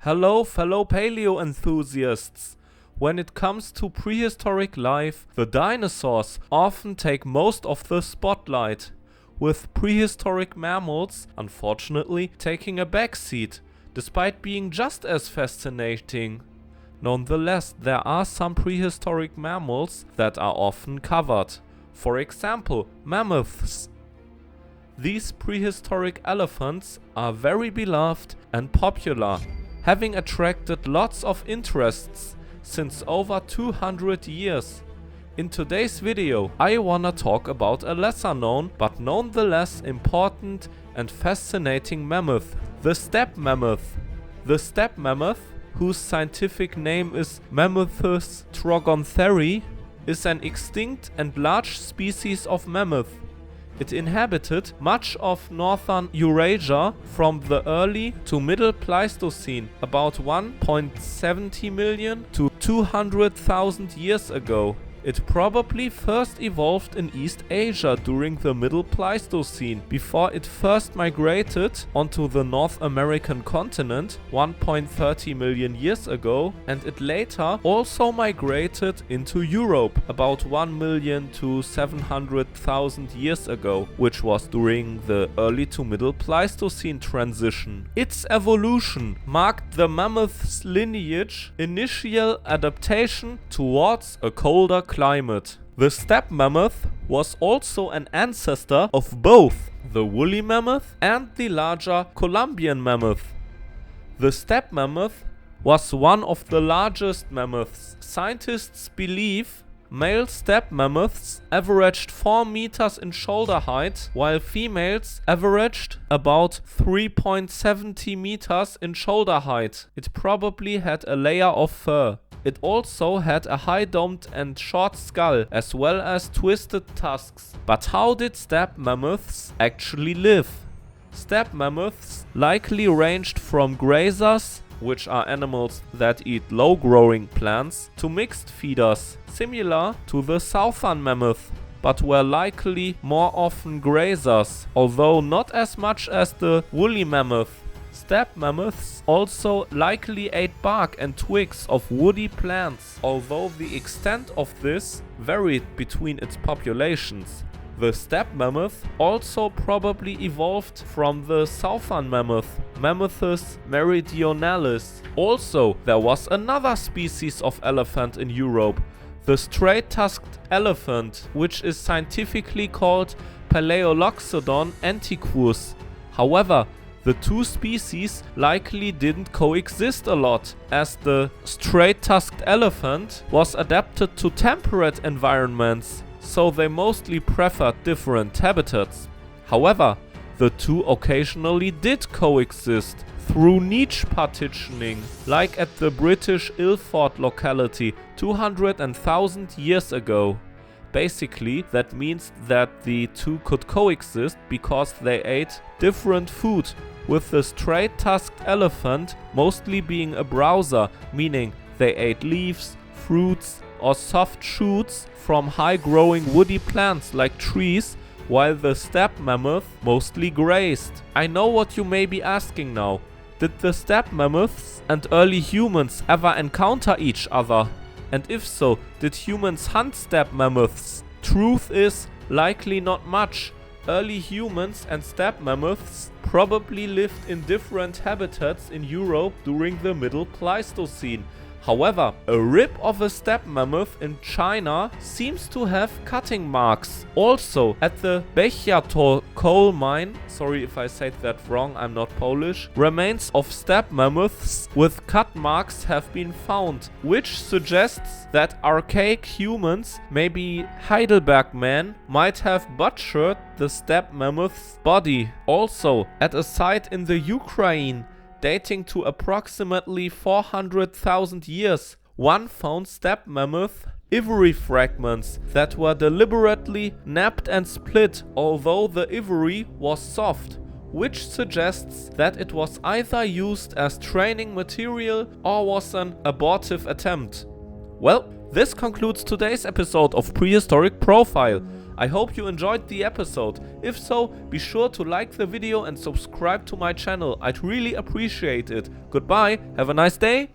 Hello, fellow paleo enthusiasts. When it comes to prehistoric life, the dinosaurs often take most of the spotlight, with prehistoric mammals, unfortunately, taking a backseat, despite being just as fascinating. Nonetheless, there are some prehistoric mammals that are often covered. For example, mammoths. These prehistoric elephants are very beloved and popular, having attracted lots of interests since over 200 years. In today's video, I wanna talk about a lesser known but nonetheless important and fascinating mammoth, the steppe mammoth. The steppe mammoth, whose scientific name is Mammuthus trogontheri, is an extinct and large species of mammoth. It inhabited much of northern Eurasia from the early to middle Pleistocene, about 1.70 million to 200,000 years ago. It probably first evolved in East Asia during the Middle Pleistocene, before it first migrated onto the North American continent 1.30 million years ago, and it later also migrated into Europe about 1 million to 700,000 years ago, which was during the early to Middle Pleistocene transition. Its evolution marked the mammoth's lineage initial adaptation towards a colder climate. The steppe mammoth was also an ancestor of both the woolly mammoth and the larger Columbian mammoth. The steppe mammoth was one of the largest mammoths. Scientists believe male steppe mammoths averaged 4 meters in shoulder height, while females averaged about 3.70 meters in shoulder height. It probably had a layer of fur. It also had a high domed and short skull, as well as twisted tusks. But how did steppe mammoths actually live? Steppe mammoths likely ranged from grazers, which are animals that eat low-growing plants, to mixed feeders, similar to the southern mammoth, but were likely more often grazers, although not as much as the woolly mammoth. Steppe mammoths also likely ate bark and twigs of woody plants, although the extent of this varied between its populations. The steppe mammoth also probably evolved from the southern mammoth, Mammuthus meridionalis. Also, there was another species of elephant in Europe, the straight-tusked elephant, which is scientifically called Paleoloxodon antiquus. However, the two species likely didn't coexist a lot, as the straight-tusked elephant was adapted to temperate environments, so they mostly preferred different habitats. However, the two occasionally did coexist through niche partitioning, like at the British Ilford locality 200,000 years ago. Basically, that means that the two could coexist because they ate different food, with the straight-tusked elephant mostly being a browser, meaning they ate leaves, fruits, or soft shoots from high-growing woody plants like trees, while the steppe mammoth mostly grazed. I know what you may be asking now. Did the steppe mammoths and early humans ever encounter each other? And if so, did humans hunt steppe mammoths? Truth is, likely not much. Early humans and steppe mammoths probably lived in different habitats in Europe during the Middle Pleistocene. However, a rib of a steppe mammoth in China seems to have cutting marks. Also, at the Bechertor coal mine, sorry if I said that wrong, I'm not Polish, remains of steppe mammoths with cut marks have been found, which suggests that archaic humans, maybe Heidelberg men, might have butchered the steppe mammoth's body. Also, at a site in the Ukraine, dating to approximately 400,000 years, one found steppe mammoth ivory fragments that were deliberately napped and split, although the ivory was soft, which suggests that it was either used as training material or was an abortive attempt. Well, this concludes today's episode of Prehistoric Profile. I hope you enjoyed the episode. If so, be sure to like the video and subscribe to my channel. I'd really appreciate it. Goodbye, have a nice day.